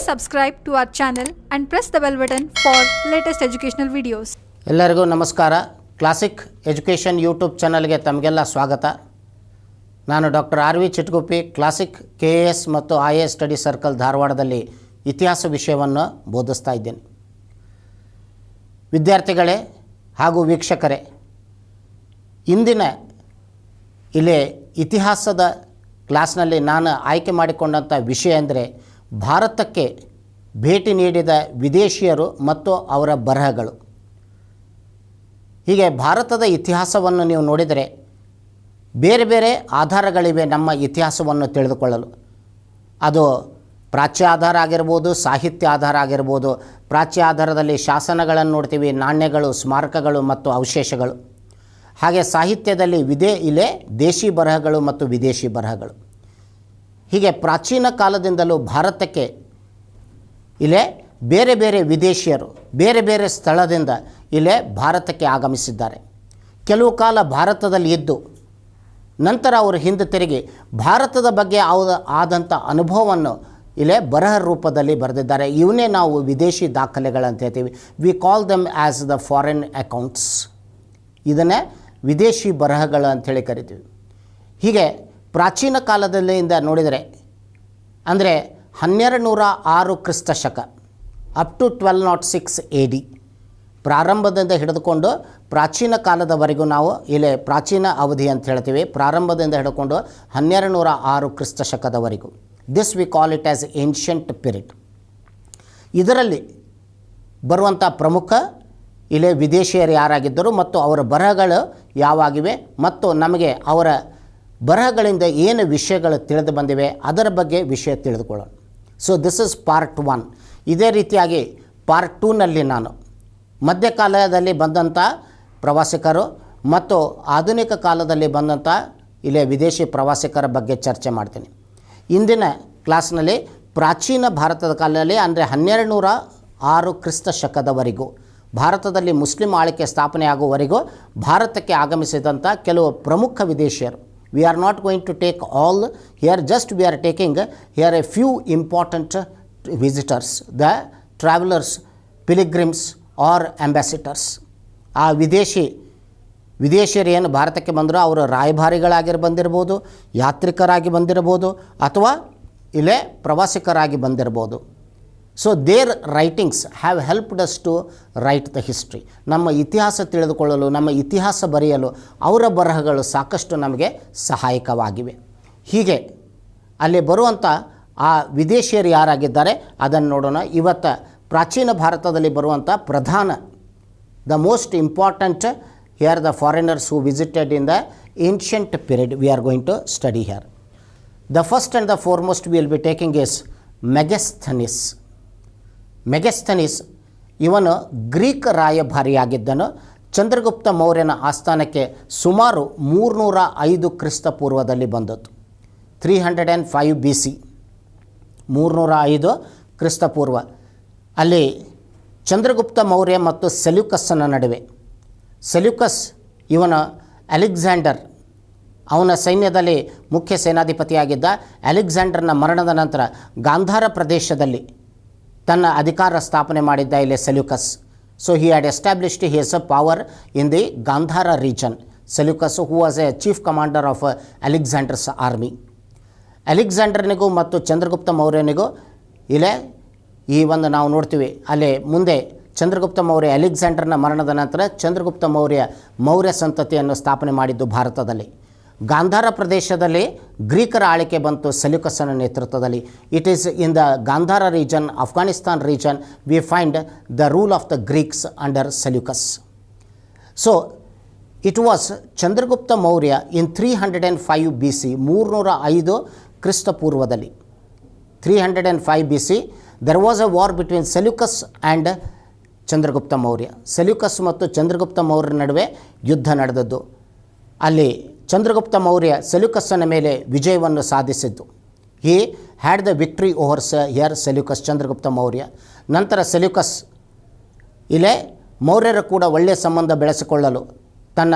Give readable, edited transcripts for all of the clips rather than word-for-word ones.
subscribe to our channel and press the bell button for latest educational videos. ಎಲ್ಲರಿಗೂ ನಮಸ್ಕಾರ. Classic education YouTube ಚಾನಲ್ಗೆ ತಮಗೆಲ್ಲ ಸ್ವಾಗತ. ನಾನು doctor R V Chitguppi, classic KAS ಮತ್ತು IAS ಸ್ಟಡಿ ಸರ್ಕಲ್ ಧಾರವಾಡದಲ್ಲಿ ಇತಿಹಾಸ ವಿಷಯವನ್ನು ಬೋಧಿಸ್ತಾ ಇದ್ದೇನೆ. ವಿದ್ಯಾರ್ಥಿಗಳೇ ಹಾಗೂ ವೀಕ್ಷಕರೇ, ಇಂದಿನ ಇಲ್ಲಿ ಇತಿಹಾಸದ ಕ್ಲಾಸ್ನಲ್ಲಿ ನಾನು ಆಯ್ಕೆ ಮಾಡಿಕೊಂಡಂಥ ವಿಷಯ ಅಂದರೆ ಭಾರತಕ್ಕೆ ಭೇಟಿ ನೀಡಿದ ವಿದೇಶಿಯರು ಮತ್ತು ಅವರ ಬರಹಗಳು. ಹೀಗೆ ಭಾರತದ ಇತಿಹಾಸವನ್ನು ನೀವು ನೋಡಿದರೆ ಬೇರೆ ಬೇರೆ ಆಧಾರಗಳಿವೆ ನಮ್ಮ ಇತಿಹಾಸವನ್ನು ತಿಳಿದುಕೊಳ್ಳಲು. ಅದು ಪ್ರಾಚ್ಯ ಆಧಾರ ಆಗಿರ್ಬೋದು, ಸಾಹಿತ್ಯ ಆಧಾರ ಆಗಿರ್ಬೋದು. ಪ್ರಾಚ್ಯ ಆಧಾರದಲ್ಲಿ ಶಾಸನಗಳನ್ನು ನೋಡ್ತೀವಿ, ನಾಣ್ಯಗಳು, ಸ್ಮಾರಕಗಳು ಮತ್ತು ಅವಶೇಷಗಳು. ಹಾಗೆ ಸಾಹಿತ್ಯದಲ್ಲಿ ಇಲ್ಲೇ ದೇಶಿ ಬರಹಗಳು ಮತ್ತು ವಿದೇಶಿ ಬರಹಗಳು. ಹೀಗೆ ಪ್ರಾಚೀನ ಕಾಲದಿಂದಲೂ ಭಾರತಕ್ಕೆ ಇಲ್ಲೇ ಬೇರೆ ಬೇರೆ ವಿದೇಶಿಯರು ಬೇರೆ ಬೇರೆ ಸ್ಥಳದಿಂದ ಇಲ್ಲೇ ಭಾರತಕ್ಕೆ ಆಗಮಿಸಿದ್ದಾರೆ. ಕೆಲವು ಕಾಲ ಭಾರತದಲ್ಲಿ ಇದ್ದು ನಂತರ ಅವರು ಹಿಂದೆ ತಿರುಗಿ ಭಾರತದ ಬಗ್ಗೆ ಆದಂಥ ಅನುಭವವನ್ನು ಇಲ್ಲೇ ಬರಹ ರೂಪದಲ್ಲಿ ಬರೆದಿದ್ದಾರೆ. ಇವನ್ನೇ ನಾವು ವಿದೇಶಿ ದಾಖಲೆಗಳಂತ ಹೇಳ್ತೀವಿ. We call them as the foreign accounts. ಇದನ್ನೇ ವಿದೇಶಿ ಬರಹಗಳು ಅಂಥೇಳಿ ಕರಿತೀವಿ. ಹೀಗೆ ಪ್ರಾಚೀನ ಕಾಲದಲ್ಲಿಂದ ನೋಡಿದರೆ ಅಂದರೆ 1206 ಕ್ರಿಸ್ತ ಶಕ ಅಪ್ ಟು 1206 AD ಪ್ರಾರಂಭದಿಂದ ಹಿಡಿದುಕೊಂಡು ಪ್ರಾಚೀನ ಕಾಲದವರೆಗೂ ನಾವು ಇಲ್ಲಿ ಪ್ರಾಚೀನ ಅವಧಿ ಅಂತ ಹೇಳ್ತೀವಿ. ಪ್ರಾರಂಭದಿಂದ ಹಿಡ್ಕೊಂಡು 1206 ಕ್ರಿಸ್ತ ಶಕದವರೆಗೂ. This we call it as ancient period. ಇದರಲ್ಲಿ ಬರುವಂಥ ಪ್ರಮುಖ ಇಲ್ಲೇ ವಿದೇಶಿಯರು ಯಾರಾಗಿದ್ದರು ಮತ್ತು ಅವರ ಬರಹಗಳು ಯಾವಾಗಿವೆ ಮತ್ತು ನಮಗೆ ಅವರ ಬರಹಗಳಿಂದ ಏನು ವಿಷಯಗಳು ತಿಳಿದು ಬಂದಿವೆ ಅದರ ಬಗ್ಗೆ ವಿಷಯ ತಿಳಿದುಕೊಳ್ಳೋಣ. So this is part 1. ಇದೇ ರೀತಿಯಾಗಿ ಪಾರ್ಟ್ 2ನಲ್ಲಿ ನಾನು ಮಧ್ಯಕಾಲದಲ್ಲಿ ಬಂದಂಥ ಪ್ರವಾಸಿಗರು ಮತ್ತು ಆಧುನಿಕ ಕಾಲದಲ್ಲಿ ಬಂದಂಥ ಇಲ್ಲೇ ವಿದೇಶಿ ಪ್ರವಾಸಿಗರ ಬಗ್ಗೆ ಚರ್ಚೆ ಮಾಡ್ತೀನಿ. ಇಂದಿನ ಕ್ಲಾಸ್ನಲ್ಲಿ ಪ್ರಾಚೀನ ಭಾರತದ ಕಾಲದಲ್ಲಿ ಅಂದರೆ 1206 ಕ್ರಿಸ್ತ ಶಕದವರೆಗೂ ಭಾರತದಲ್ಲಿ ಮುಸ್ಲಿಂ ಆಳ್ವಿಕೆ ಸ್ಥಾಪನೆ ಆಗುವವರೆಗೂ ಭಾರತಕ್ಕೆ ಆಗಮಿಸಿದಂಥ ಕೆಲವು ಪ್ರಮುಖ ವಿದೇಶಿಯರು. We are not going to take all here, just we are taking here a few important visitors, the travellers, pilgrims or ambassadors. ಆ ವಿದೇಶಿಯರು ಏನು ಭಾರತಕ್ಕೆ ಬಂದರೂ ಅವರು ರಾಯಭಾರಿಗಳಾಗಿ ಬಂದಿರ್ಬೋದು, ಯಾತ್ರಿಕರಾಗಿ ಬಂದಿರ್ಬೋದು ಅಥವಾ ಇಲ್ಲೇ ಪ್ರವಾಸಿಗರಾಗಿ ಬಂದಿರ್ಬೋದು. So their writings have helped us to write the history. ನಮ್ಮ ಇತಿಹಾಸ ತಿಳಿದುಕೊಳ್ಳಲು, ನಮ್ಮ ಇತಿಹಾಸ ಬರೆಯಲು ಅವರ ಬರಹಗಳು ಸಾಕಷ್ಟು ನಮಗೆ ಸಹಾಯಕವಾಗಿವೆ. ಹೀಗೆ ಅಲ್ಲಿ ಬರುವಂಥ ಆ ವಿದೇಶಿಯರು ಯಾರಾಗಿದ್ದಾರೆ ಅದನ್ನು ನೋಡೋಣ. ಇವತ್ತು ಪ್ರಾಚೀನ ಭಾರತದಲ್ಲಿ ಬರುವಂಥ ಪ್ರಧಾನ the most important here the foreigners who visited in the ancient period we are going to study here. The first and the foremost will be taking is Megasthenes. Megasthenes ಇವನು ಗ್ರೀಕ್ ರಾಯಭಾರಿಯಾಗಿದ್ದನು. ಚಂದ್ರಗುಪ್ತ ಮೌರ್ಯನ ಆಸ್ಥಾನಕ್ಕೆ ಸುಮಾರು 305 ಕ್ರಿಸ್ತ ಪೂರ್ವದಲ್ಲಿ ಬಂದದ್ದು. 305 BC, 305 ಕ್ರಿಸ್ತ ಪೂರ್ವ. ಅಲ್ಲಿ ಚಂದ್ರಗುಪ್ತ ಮೌರ್ಯ ಮತ್ತು ಸೆಲ್ಯೂಕಸ್ಸನ ನಡುವೆ, ಸೆಲ್ಯೂಕಸ್ ಇವನ ಅಲೆಕ್ಸಾಂಡರ್ ಅವನ ಸೈನ್ಯದಲ್ಲಿ ಮುಖ್ಯ ಸೇನಾಧಿಪತಿಯಾಗಿದ್ದ. ಅಲೆಕ್ಸಾಂಡರ್ನ ಮರಣದ ನಂತರ ಗಾಂಧಾರ ಪ್ರದೇಶದಲ್ಲಿ ತನ್ನ ಅಧಿಕಾರ ಸ್ಥಾಪನೆ ಮಾಡಿದ್ದ ಇಲ್ಲಿ Seleucus. So he had established his power in the Gandhara region. Seleucus who was a chief commander of Alexander's army. ಅಲೆಕ್ಸಾಂಡರ್ನಿಗೂ ಮತ್ತು ಚಂದ್ರಗುಪ್ತ ಮೌರ್ಯನಿಗೂ ಇಲ್ಲೇ ಈ ಒಂದು ನಾವು ನೋಡ್ತೀವಿ. ಅಲ್ಲಿ ಮುಂದೆ ಚಂದ್ರಗುಪ್ತ ಮೌರ್ಯ ಅಲೆಕ್ಸಾಂಡರ್ನ ಮರಣದ ನಂತರ ಚಂದ್ರಗುಪ್ತ ಮೌರ್ಯ ಸಂತತಿಯನ್ನು ಸ್ಥಾಪನೆ ಮಾಡಿದ್ದು ಭಾರತದಲ್ಲಿ. ಗಾಂಧಾರ ಪ್ರದೇಶದಲ್ಲಿ ಗ್ರೀಕರ ಆಳ್ವಿಕೆ ಬಂತು ಸೆಲ್ಯೂಕಸ್ಸನ ನೇತೃತ್ವದಲ್ಲಿ. It is in the Gandhara region, Afghanistan region, we find the rule of the Greeks under Seleucus. So it was Chandragupta Maurya in 305 BC, 305 ಕ್ರಿಸ್ತ ಪೂರ್ವದಲ್ಲಿ. 305 BC there was a war between Seleucus and Chandragupta Maurya. Seleucus ಮತ್ತು ಚಂದ್ರಗುಪ್ತ ಮೌರ್ಯರ ನಡುವೆ ಯುದ್ಧ ನಡೆದದ್ದು. ಅಲ್ಲಿ ಚಂದ್ರಗುಪ್ತ ಮೌರ್ಯ ಸೆಲ್ಯೂಕಸ್ಸನ ಮೇಲೆ ವಿಜಯವನ್ನು ಸಾಧಿಸಿದ್ದು. He had the victory overs here Seleucus, Chandragupta Maurya. ನಂತರ ಸೆಲ್ಯೂಕಸ್ ಇಲ್ಲೇ ಮೌರ್ಯರ ಕೂಡ ಒಳ್ಳೆಯ ಸಂಬಂಧ ಬೆಳೆಸಿಕೊಳ್ಳಲು ತನ್ನ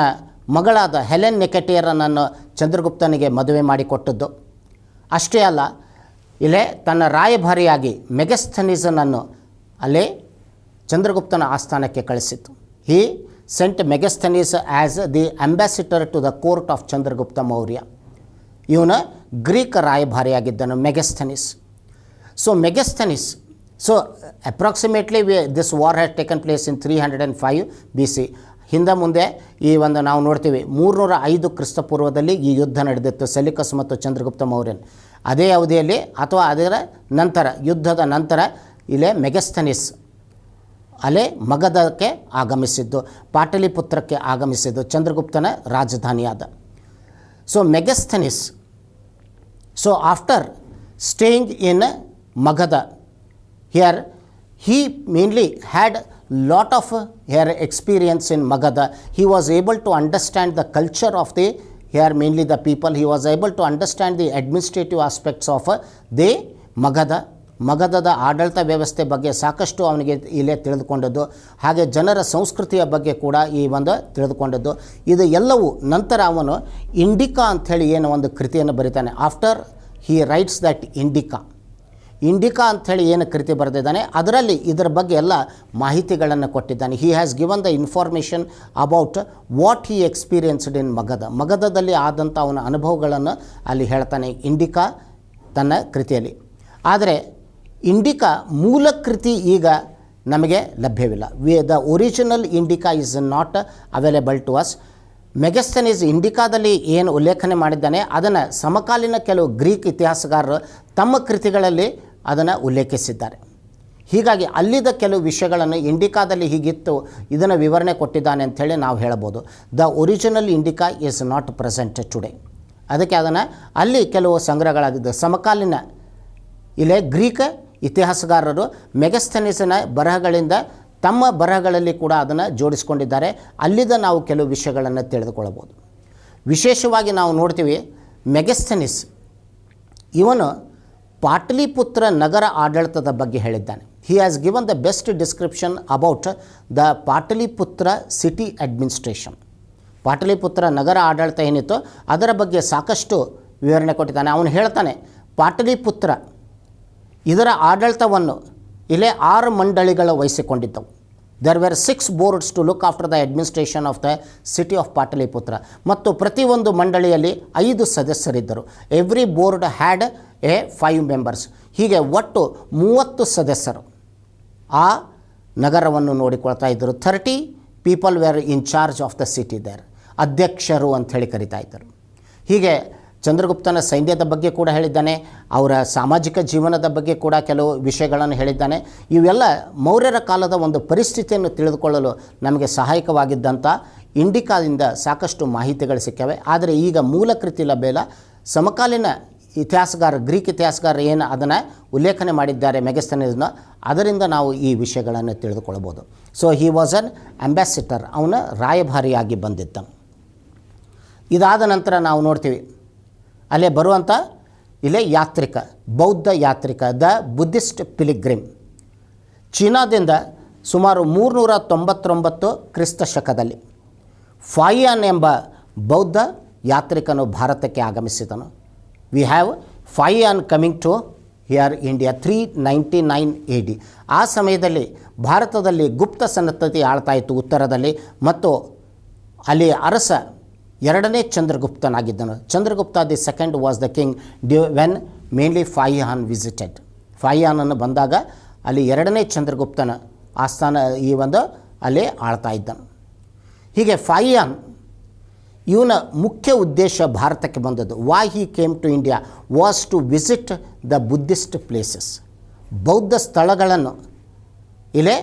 ಮಗಳಾದ ಹೆಲೆನ್ ನೆಕೆಟಿಯರನನ್ನು ಚಂದ್ರಗುಪ್ತನಿಗೆ ಮದುವೆ ಮಾಡಿಕೊಟ್ಟದ್ದು. ಅಷ್ಟೇ ಅಲ್ಲ, ಇಲ್ಲೇ ತನ್ನ ರಾಯಭಾರಿಯಾಗಿ ಮೆಗಸ್ಥನೀಸನನ್ನು ಅಲ್ಲೇ ಚಂದ್ರಗುಪ್ತನ ಆಸ್ಥಾನಕ್ಕೆ ಕಳಿಸಿತು. He sent Megasthenes as the ambassador to the court of Chandragupta Maurya. ಇವನು ಗ್ರೀಕ್ ರಾಯಭಾರಿಯಾಗಿದ್ದನು Megasthenes. So Megasthenes, so approximately this war had taken place in 305 BC. ಹಿಂದೆ ಮುಂದೆ ಈ ಒಂದು ನಾವು ನೋಡ್ತೀವಿ 305 ಕ್ರಿಸ್ತಪೂರ್ವದಲ್ಲಿ ಈ ಯುದ್ಧ ನಡೆದಿತ್ತು ಸೆಲ್ಯೂಕಸ್ ಮತ್ತು ಚಂದ್ರಗುಪ್ತ ಮೌರ್ಯನ್. ಅದೇ ಅವಧಿಯಲ್ಲಿ ಅಥವಾ ಅದರ ನಂತರ ಯುದ್ಧದ ನಂತರ ಇಲ್ಲೇ ಮೆಗಸ್ಥನೀಸ್ ಅಲ್ಲೇ ಮಗಧಕ್ಕೆ ಆಗಮಿಸಿದ್ದು, ಪಾಟಲಿಪುತ್ರಕ್ಕೆ ಆಗಮಿಸಿದ್ದು, ಚಂದ್ರಗುಪ್ತನ ರಾಜಧಾನಿಯಾದ. So Megasthenes, so after staying in Magadha, here he mainly had lot of here experience in Magadha. He was able to understand the culture of the here mainly the people. He was able to understand the administrative aspects of the Magadha. ಮಗಧದ ಆಡಳಿತ ವ್ಯವಸ್ಥೆ ಬಗ್ಗೆ ಸಾಕಷ್ಟು ಅವನಿಗೆ ಇಲ್ಲೇ ತಿಳಿದುಕೊಂಡದ್ದು, ಹಾಗೆ ಜನರ ಸಂಸ್ಕೃತಿಯ ಬಗ್ಗೆ ಕೂಡ ಈ ಒಂದು ತಿಳಿದುಕೊಂಡದ್ದು. ಇದು ಎಲ್ಲವೂ ನಂತರ ಅವನು ಇಂಡಿಕಾ ಅಂಥೇಳಿ ಏನು ಒಂದು ಕೃತಿಯನ್ನು ಬರೀತಾನೆ. After he writes that Indica ಅಂಥೇಳಿ ಏನು ಕೃತಿ ಬರೆದಿದ್ದಾನೆ ಅದರಲ್ಲಿ ಇದರ ಬಗ್ಗೆ ಎಲ್ಲ ಮಾಹಿತಿಗಳನ್ನು ಕೊಟ್ಟಿದ್ದಾನೆ. He has given the information about what he experienced in ಮಗಧದಲ್ಲಿ ಆದಂಥ ಅವನ ಅನುಭವಗಳನ್ನು ಅಲ್ಲಿ ಹೇಳ್ತಾನೆ ಇಂಡಿಕಾ ತನ್ನ ಕೃತಿಯಲ್ಲಿ. ಆದರೆ ಇಂಡಿಕಾ ಮೂಲ ಕೃತಿ ಈಗ ನಮಗೆ ಲಭ್ಯವಿಲ್ಲ. The original Indica is not available to us. Megasthenes ಇಂಡಿಕಾದಲ್ಲಿ ಏನು ಉಲ್ಲೇಖನೆ ಮಾಡಿದ್ದಾನೆ ಅದನ್ನು ಸಮಕಾಲೀನ ಕೆಲವು ಗ್ರೀಕ್ ಇತಿಹಾಸಗಾರರು ತಮ್ಮ ಕೃತಿಗಳಲ್ಲಿ ಅದನ್ನು ಉಲ್ಲೇಖಿಸಿದ್ದಾರೆ. ಹೀಗಾಗಿ ಅಲ್ಲಿದ್ದ ಕೆಲವು ವಿಷಯಗಳನ್ನು ಇಂಡಿಕಾದಲ್ಲಿ ಹೀಗಿತ್ತು ಇದನ್ನು ವಿವರಣೆ ಕೊಟ್ಟಿದ್ದಾನೆ ಅಂಥೇಳಿ ನಾವು ಹೇಳ್ಬೋದು. The original Indica is not present today. ಅದಕ್ಕೆ ಅದನ್ನು ಅಲ್ಲಿ ಕೆಲವು ಸಂಗ್ರಹಗಳಾಗಿದ್ದು ಸಮಕಾಲೀನ ಇಲ್ಲೇ ಗ್ರೀಕ್ ಇತಿಹಾಸಗಾರರು ಮೆಗಸ್ಥನೀಸನ ಬರಹಗಳಿಂದ ತಮ್ಮ ಬರಹಗಳಲ್ಲಿ ಕೂಡ ಅದನ್ನು ಜೋಡಿಸ್ಕೊಂಡಿದ್ದಾರೆ. ಅಲ್ಲಿದ್ದ ನಾವು ಕೆಲವು ವಿಷಯಗಳನ್ನು ತಿಳಿದುಕೊಳ್ಳಬಹುದು. ವಿಶೇಷವಾಗಿ ನಾವು ನೋಡ್ತೀವಿ ಮೆಗಸ್ಥನೀಸ್ ಇವನು ಪಾಟಲಿಪುತ್ರ ನಗರ ಆಡಳಿತದ ಬಗ್ಗೆ ಹೇಳಿದ್ದಾನೆ. He has given the best description about the Pataliputra city administration. Pataliputra ನಗರ ಆಡಳಿತ ಏನಿತ್ತು ಅದರ ಬಗ್ಗೆ ಸಾಕಷ್ಟು ವಿವರಣೆ ಕೊಟ್ಟಿದ್ದಾನೆ. ಅವನು ಹೇಳ್ತಾನೆ ಪಾಟಲಿಪುತ್ರ ಇದರ ಆಡಳಿತವನ್ನು ಇಲ್ಲೇ 6 ಮಂಡಳಿಗಳು ವಹಿಸಿಕೊಂಡಿದ್ದವು. There were 6 boards to look after the administration of the city of Pataliputra. ಮತ್ತು ಪ್ರತಿಯೊಂದು ಮಂಡಳಿಯಲ್ಲಿ 5 ಸದಸ್ಯರಿದ್ದರು. Every board had 5 members. ಹೀಗೆ ಒಟ್ಟು 30 ಸದಸ್ಯರು ಆ ನಗರವನ್ನು ನೋಡಿಕೊಳ್ತಾ ಇದ್ದರು. 30 people were in charge of the city there. ಅಧ್ಯಕ್ಷರು ಅಂಥೇಳಿ ಕರಿತಾ ಇದ್ದರು. ಹೀಗೆ ಚಂದ್ರಗುಪ್ತನ ಸೈನ್ಯದ ಬಗ್ಗೆ ಕೂಡ ಹೇಳಿದ್ದಾನೆ, ಅವರ ಸಾಮಾಜಿಕ ಜೀವನದ ಬಗ್ಗೆ ಕೂಡ ಕೆಲವು ವಿಷಯಗಳನ್ನು ಹೇಳಿದ್ದಾನೆ. ಇವೆಲ್ಲ ಮೌರ್ಯರ ಕಾಲದ ಒಂದು ಪರಿಸ್ಥಿತಿಯನ್ನು ತಿಳಿದುಕೊಳ್ಳಲು ನಮಗೆ ಸಹಾಯಕವಾಗಿದ್ದಂಥ ಇಂಡಿಕಾದಿಂದ ಸಾಕಷ್ಟು ಮಾಹಿತಿಗಳು ಸಿಕ್ಕವೆ. ಆದರೆ ಈಗ ಮೂಲ ಕೃತಿ ಲಭ್ಯವಿಲ್ಲ. ಸಮಕಾಲೀನ ಇತಿಹಾಸಗಾರ ಗ್ರೀಕ್ ಇತಿಹಾಸಗಾರ ಏನು ಅದನ್ನು ಉಲ್ಲೇಖನೆ ಮಾಡಿದ್ದಾರೆ ಮೆಗಸ್ಥನೀಸ್ನ, ಅದರಿಂದ ನಾವು ಈ ವಿಷಯಗಳನ್ನು ತಿಳಿದುಕೊಳ್ಳಬಹುದು. So he was an ambassador, ಅವನ ರಾಯಭಾರಿಯಾಗಿ ಬಂದಿದ್ದ. ಇದಾದ ನಂತರ ನಾವು ನೋಡ್ತೀವಿ ಅಲ್ಲೇ ಬರುವಂಥ ಇಲ್ಲೇ ಯಾತ್ರಿಕ, ಬೌದ್ಧ ಯಾತ್ರಿಕ, ದ ಬುದ್ಧಿಸ್ಟ್ ಪಿಲಿಗ್ರಿಮ್. ಚೀನಾದಿಂದ ಸುಮಾರು 399 ಕ್ರಿಸ್ತ ಶಕದಲ್ಲಿ ಫಾಯಿಯಾನ್ ಎಂಬ ಬೌದ್ಧ ಯಾತ್ರಿಕನು ಭಾರತಕ್ಕೆ ಆಗಮಿಸಿದನು. We have Fahien coming to here India 399 AD. ಆ ಸಮಯದಲ್ಲಿ ಭಾರತದಲ್ಲಿ ಗುಪ್ತ ಸಂತತಿ ಆಳ್ತಾ ಇತ್ತು ಉತ್ತರದಲ್ಲಿ, ಮತ್ತು ಅಲ್ಲಿ ಅರಸ 2ನೇ ಚಂದ್ರಗುಪ್ತನಾಗಿದ್ದನು. Chandragupta the second was the king when mainly Fahien visited. ಫಾಯಿಯಾನನ್ನು ಬಂದಾಗ ಅಲ್ಲಿ 2ನೇ ಚಂದ್ರಗುಪ್ತನ ಆಸ್ಥಾನ ಈ ಒಂದು ಅಲ್ಲಿ ಆಳ್ತಾ ಇದ್ದನು. ಹೀಗೆ ಫಾಯಿಯಾನ್ ಇವನ ಮುಖ್ಯ ಉದ್ದೇಶ ಭಾರತಕ್ಕೆ ಬಂದದ್ದು, why he came to India was to visit the Buddhist places. ಬೌದ್ಧ ಸ್ಥಳಗಳನ್ನು ಇಲ್ಲೇ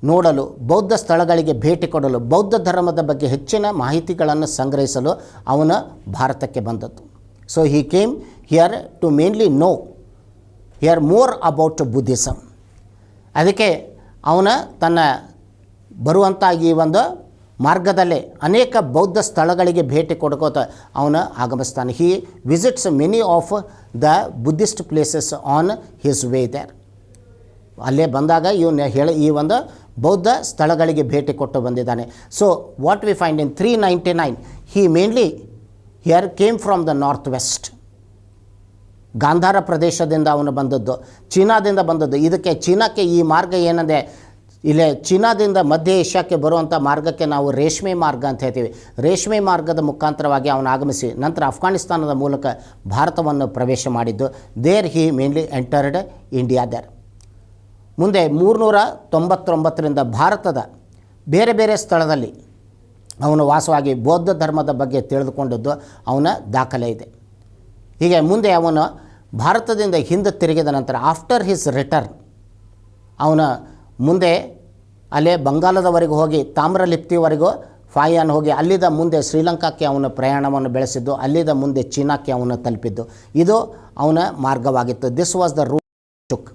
ನೋಡಲು, ಬೌದ್ಧ ಸ್ಥಳಗಳಿಗೆ ಭೇಟಿ ಕೊಡಲು, ಬೌದ್ಧ ಧರ್ಮದ ಬಗ್ಗೆ ಹೆಚ್ಚಿನ ಮಾಹಿತಿಗಳನ್ನು ಸಂಗ್ರಹಿಸಲು ಅವನ ಭಾರತಕ್ಕೆ ಬಂದದ್ದು. So he came here to mainly know here more about Buddhism. ಅದಕ್ಕೆ ಅವನ ತನ್ನ ಬರುವಂಥ ಈ ಒಂದು ಮಾರ್ಗದಲ್ಲೇ ಅನೇಕ ಬೌದ್ಧ ಸ್ಥಳಗಳಿಗೆ ಭೇಟಿ ಕೊಡ್ಕೋತ ಅವನು ಆಗಮಿಸ್ತಾನೆ. He visits many of the Buddhist places on his way there. ಅಲ್ಲೇ ಬಂದಾಗ ಇವನು ಈ ಒಂದು ಬೌದ್ಧ ಸ್ಥಳಗಳಿಗೆ ಭೇಟಿ ಕೊಟ್ಟು ಬಂದಿದ್ದಾನೆ. So what we find in 399 he mainly here came from the north west. Gandhara ಪ್ರದೇಶದಿಂದ ಅವನು ಬಂದದ್ದು, ಚೀನಾದಿಂದ ಬಂದದ್ದು. ಇದಕ್ಕೆ ಚೀನಾಕ್ಕೆ ಈ ಮಾರ್ಗ ಏನಂದರೆ, ಇಲ್ಲೇ ಚೀನಾದಿಂದ ಮಧ್ಯ ಏಷ್ಯಾಕ್ಕೆ ಬರುವಂಥ ಮಾರ್ಗಕ್ಕೆ ನಾವು ರೇಷ್ಮೆ ಮಾರ್ಗ ಅಂತ ಹೇಳ್ತೀವಿ. ರೇಷ್ಮೆ ಮಾರ್ಗದ ಮುಖಾಂತರವಾಗಿ ಅವನು ಆಗಮಿಸಿ ನಂತರ ಅಫ್ಘಾನಿಸ್ತಾನದ ಮೂಲಕ ಭಾರತವನ್ನು ಪ್ರವೇಶ ಮಾಡಿದ್ದು. There he mainly entered India there. ಮುಂದೆ 399ರಿಂದ ಭಾರತದ ಬೇರೆ ಬೇರೆ ಸ್ಥಳದಲ್ಲಿ ಅವನು ವಾಸವಾಗಿ ಬೌದ್ಧ ಧರ್ಮದ ಬಗ್ಗೆ ತಿಳಿದುಕೊಂಡದ್ದು ಅವನ ದಾಖಲೆ ಇದೆ. ಹೀಗೆ ಮುಂದೆ ಅವನು ಭಾರತದಿಂದ ಹಿಂದೆ ತಿರುಗಿದ ನಂತರ ಆಫ್ಟರ್ ಹಿಸ್ ರಿಟರ್ನ್ ಅವನ ಮುಂದೆ ಅಲ್ಲೇ ಬಂಗಾಲದವರೆಗೂ ಹೋಗಿ ತಾಮ್ರಲಿಪ್ತಿವರೆಗೂ ಫಾಯಾನ್ ಹೋಗಿ ಅಲ್ಲಿದ್ದ ಮುಂದೆ ಶ್ರೀಲಂಕಾಕ್ಕೆ ಅವನ ಪ್ರಯಾಣವನ್ನು ಬೆಳೆಸಿದ್ದು, ಅಲ್ಲಿದ್ದ ಮುಂದೆ ಚೀನಾಕ್ಕೆ ಅವನು ತಲುಪಿದ್ದು. ಇದು ಅವನ ಮಾರ್ಗವಾಗಿತ್ತು. This was the route took.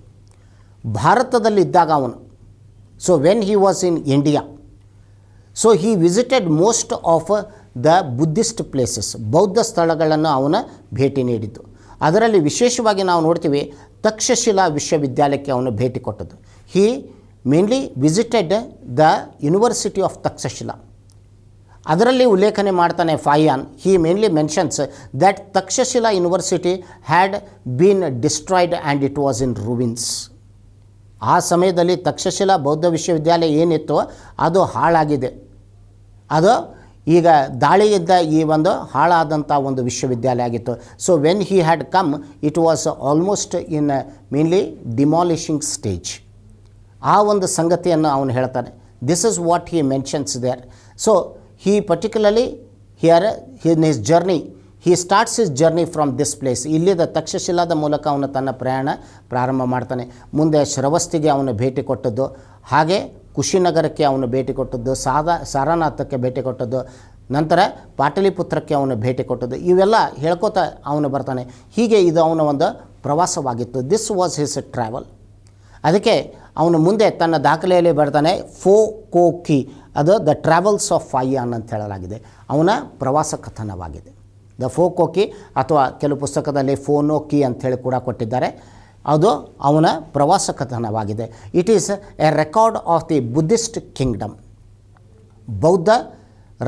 ಭಾರತದಲ್ಲಿದ್ದಾಗ ಅವನು, so when he was in India, so he visited most of the Buddhist places, ಬೌದ್ಧ ಸ್ಥಳಗಳನ್ನು ಅವನ ಭೇಟಿ ನೀಡಿದ್ದು. ಅದರಲ್ಲಿ ವಿಶೇಷವಾಗಿ ನಾವು ನೋಡ್ತೀವಿ ತಕ್ಷಶಿಲಾ ವಿಶ್ವವಿದ್ಯಾಲಯಕ್ಕೆ ಅವನು ಭೇಟಿ ಕೊಟ್ಟದ್ದು. He mainly visited the university of Takshashila. ಅದರಲ್ಲಿ ಉಲ್ಲೇಖನೆ ಮಾಡ್ತಾನೆ Fahien. He mainly mentions that Takshashila university had been destroyed and it was in ruins. ಆ ಸಮಯದಲ್ಲಿ ತಕ್ಷಶಿಲಾ ಬೌದ್ಧ ವಿಶ್ವವಿದ್ಯಾಲಯ ಏನಿತ್ತು ಅದು ಹಾಳಾಗಿದೆ. ಅದು ಈಗ ದಾಳಿಯಿದ್ದ ಈ ಒಂದು ಹಾಳಾದಂಥ ಒಂದು ವಿಶ್ವವಿದ್ಯಾಲಯ ಆಗಿತ್ತು. So when he had come it was almost in mainly demolishing stage. ಆ ಒಂದು ಸಂಗತಿಯನ್ನು ಅವನು ಹೇಳ್ತಾನೆ. This is what he mentions there. So he particularly here in his journey, he starts his journey from this place. ಇಲ್ಲಿದ್ದ ತಕ್ಷಶಿಲಾದ ಮೂಲಕ ಅವನು ತನ್ನ ಪ್ರಯಾಣ ಪ್ರಾರಂಭ ಮಾಡ್ತಾನೆ. ಮುಂದೆ ಶ್ರವಸ್ತಿಗೆ ಅವನು ಭೇಟಿ ಕೊಟ್ಟದ್ದು, ಹಾಗೆ ಕುಶಿನಗರಕ್ಕೆ ಅವನು ಭೇಟಿ ಕೊಟ್ಟದ್ದು, ಸಾರನಾಥಕ್ಕೆ ಭೇಟಿ ಕೊಟ್ಟದ್ದು, ನಂತರ ಪಾಟಲಿಪುತ್ರಕ್ಕೆ ಅವನು ಭೇಟಿ ಕೊಟ್ಟದ್ದು. ಇವೆಲ್ಲ ಹೇಳ್ಕೊತಾ ಅವನು ಬರ್ತಾನೆ. ಹೀಗೆ ಇದು ಅವನ ಒಂದು ಪ್ರವಾಸವಾಗಿತ್ತು. This was his travel. ಅದಕ್ಕೆ ಅವನು ಮುಂದೆ ತನ್ನ ದಾಖಲೆಯಲ್ಲಿ ಬರ್ತಾನೆ ಫೋ ಕೋ ಕಿ, ಅದು ದ ಟ್ರಾವೆಲ್ಸ್ ಆಫ್ ಫಾಯಾನ್ ಅಂತ ಹೇಳಲಾಗಿದೆ. ಅವನ ಪ್ರವಾಸ ಕಥನವಾಗಿದೆ. ದ ಫೋ ಕೋ ಕಿ, ಅಥವಾ ಕೆಲವು ಪುಸ್ತಕದಲ್ಲಿ ಫೋನೋ ಕಿ ಅಂಥೇಳಿ ಕೂಡ ಕೊಟ್ಟಿದ್ದಾರೆ. ಅದು ಅವನ ಪ್ರವಾಸ ಕಥನವಾಗಿದೆ. It is a record of the Buddhist kingdom. ಬೌದ್ಧ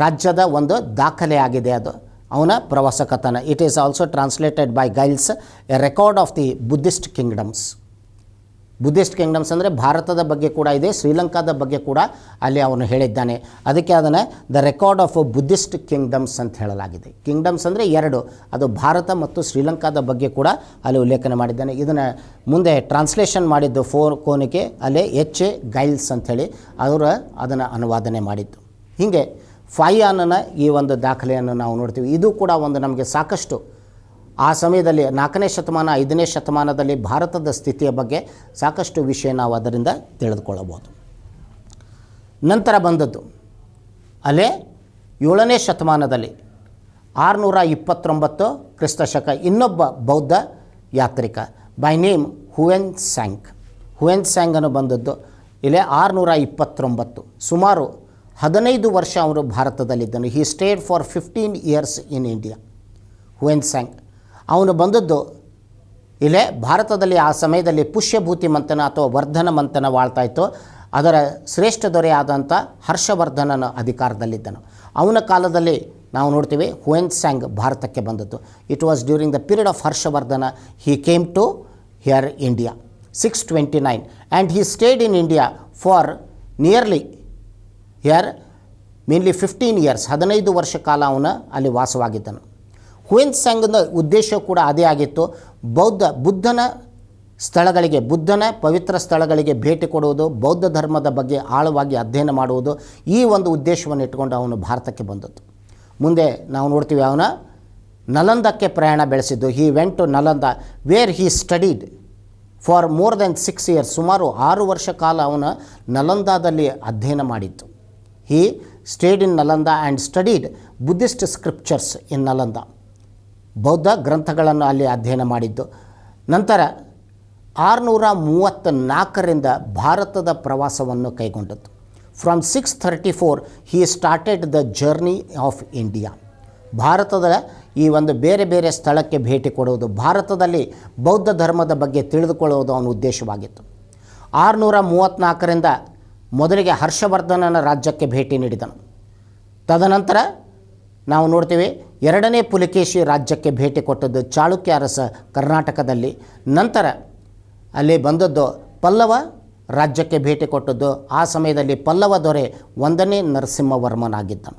ರಾಜ್ಯದ ಒಂದು ದಾಖಲೆ ಆಗಿದೆ ಅದು ಅವನ ಪ್ರವಾಸ ಕಥನ. It is also translated by Giles, a record of the Buddhist kingdoms. Buddhist kingdoms ಅಂದರೆ ಭಾರತದ ಬಗ್ಗೆ ಕೂಡ ಇದೆ, ಶ್ರೀಲಂಕಾದ ಬಗ್ಗೆ ಕೂಡ ಅಲ್ಲಿ ಅವನು ಹೇಳಿದ್ದಾನೆ. ಅದಕ್ಕೆ ಅದನ್ನು the record of Buddhist kingdoms ಅಂತ ಹೇಳಲಾಗಿದೆ. ಕಿಂಗ್ಡಮ್ಸ್ ಅಂದರೆ ಎರಡು, ಅದು ಭಾರತ ಮತ್ತು ಶ್ರೀಲಂಕಾದ ಬಗ್ಗೆ ಕೂಡ ಅಲ್ಲಿ ಉಲ್ಲೇಖನೆ ಮಾಡಿದ್ದಾನೆ. ಇದನ್ನು ಮುಂದೆ ಟ್ರಾನ್ಸ್ಲೇಷನ್ ಮಾಡಿದ್ದು ಕೋನಿಕೆ ಅಲ್ಲೇ ಎಚ್ ಎ ಗೈಲ್ಸ್ ಅಂಥೇಳಿ ಅವರು ಅದನ್ನು ಅನುವಾದನೆ ಮಾಡಿದ್ದು. ಹೀಗೆ ಫಾಯಾನನ ಈ ಒಂದು ದಾಖಲೆಯನ್ನು ನಾವು ನೋಡ್ತೀವಿ. ಇದು ಕೂಡ ಒಂದು ನಮಗೆ ಸಾಕಷ್ಟು ಆ ಸಮಯದಲ್ಲಿ 4ನೇ ಶತಮಾನ 5ನೇ ಶತಮಾನದಲ್ಲಿ ಭಾರತದ ಸ್ಥಿತಿಯ ಬಗ್ಗೆ ಸಾಕಷ್ಟು ವಿಷಯ ನಾವು ಅದರಿಂದ ತಿಳಿದುಕೊಳ್ಳಬಹುದು. ನಂತರ ಬಂದದ್ದು ಅಲ್ಲೇ 7ನೇ ಶತಮಾನದಲ್ಲಿ 629 ಕ್ರಿಸ್ತಶಕ ಇನ್ನೊಬ್ಬ ಬೌದ್ಧ ಯಾತ್ರಿಕ by name Hiuen Tsang. Hiuen ಸ್ಯಾಂಗನು ಬಂದದ್ದು ಇಲ್ಲೇ 629, ಸುಮಾರು 15 ವರ್ಷ ಅವರು ಭಾರತದಲ್ಲಿದ್ದನು. He stayed for 15 years in India. Hiuen Tsang ಅವನು ಬಂದದ್ದು ಇಲ್ಲೇ ಭಾರತದಲ್ಲಿ. ಆ ಸಮಯದಲ್ಲಿ ಪುಷ್ಯಭೂತಿ ಮಂಥನ ಅಥವಾ ವರ್ಧನ ಮಂಥನ ಆಳ್ತಾಯಿತ್ತು. ಅದರ ಶ್ರೇಷ್ಠ ದೊರೆಯಾದಂಥ ಹರ್ಷವರ್ಧನನ ಅಧಿಕಾರದಲ್ಲಿದ್ದನು. ಅವನ ಕಾಲದಲ್ಲಿ ನಾವು ನೋಡ್ತೀವಿ ಹುಯೆನ್ ಸ್ಯಾಂಗ್ ಭಾರತಕ್ಕೆ ಬಂದದ್ದು. It was during the period of Harshavardhana. He came to here India 629 and he stayed in India for nearly here mainly 15 years, 15 ವರ್ಷ ಕಾಲ ಅವನು ಅಲ್ಲಿ ವಾಸವಾಗಿದ್ದನು. ಹುಯೆನ್ ಸ್ಯಾಂಗ್ನ ಉದ್ದೇಶ ಕೂಡ ಅದೇ ಆಗಿತ್ತು. ಬುದ್ಧನ ಸ್ಥಳಗಳಿಗೆ, ಬುದ್ಧನ ಪವಿತ್ರ ಸ್ಥಳಗಳಿಗೆ ಭೇಟಿ ಕೊಡುವುದು, ಬೌದ್ಧ ಧರ್ಮದ ಬಗ್ಗೆ ಆಳವಾಗಿ ಅಧ್ಯಯನ ಮಾಡುವುದು, ಈ ಒಂದು ಉದ್ದೇಶವನ್ನು ಇಟ್ಟುಕೊಂಡು ಅವನು ಭಾರತಕ್ಕೆ ಬಂದದ್ದು. ಮುಂದೆ ನಾವು ನೋಡ್ತೀವಿ ಅವನ ನಲಂದಕ್ಕೆ ಪ್ರಯಾಣ ಬೆಳೆಸಿದ್ದು. He went to Nalanda where he studied for more than 6 years. ಸುಮಾರು 6 ವರ್ಷ ಕಾಲ ಅವನು ನಲಂದಾದಲ್ಲಿ ಅಧ್ಯಯನ ಮಾಡಿತ್ತು. He stayed in Nalanda and studied Buddhist scriptures in Nalanda. ಬೌದ್ಧ ಗ್ರಂಥಗಳನ್ನು ಅಲ್ಲಿ ಅಧ್ಯಯನ ಮಾಡಿದ್ದು. ನಂತರ 634ರಿಂದ ಭಾರತದ ಪ್ರವಾಸವನ್ನು ಕೈಗೊಂಡದ್ದು. From 634 he started the journey of India. ಭಾರತದ ಈ ಒಂದು ಬೇರೆ ಬೇರೆ ಸ್ಥಳಕ್ಕೆ ಭೇಟಿ ಕೊಡುವುದು, ಭಾರತದಲ್ಲಿ ಬೌದ್ಧ ಧರ್ಮದ ಬಗ್ಗೆ ತಿಳಿದುಕೊಳ್ಳುವುದು ಅವನ ಉದ್ದೇಶವಾಗಿತ್ತು. 634ರಿಂದ ಮೊದಲಿಗೆ ಹರ್ಷವರ್ಧನನ ರಾಜ್ಯಕ್ಕೆ ಭೇಟಿ ನೀಡಿದನು. ತದನಂತರ ನಾವು ನೋಡ್ತೀವಿ ಎರಡನೇ ಪುಲಿಕೇಶಿ ರಾಜ್ಯಕ್ಕೆ ಭೇಟಿ ಕೊಟ್ಟದ್ದು ಚಾಳುಕ್ಯ ಅರಸ ಕರ್ನಾಟಕದಲ್ಲಿ. ನಂತರ ಅಲ್ಲಿ ಬಂದದ್ದು ಪಲ್ಲವ ರಾಜ್ಯಕ್ಕೆ ಭೇಟಿ ಕೊಟ್ಟದ್ದು. ಆ ಸಮಯದಲ್ಲಿ ಪಲ್ಲವ ದೊರೆ 1ನೇ ನರಸಿಂಹವರ್ಮನಾಗಿದ್ದನು.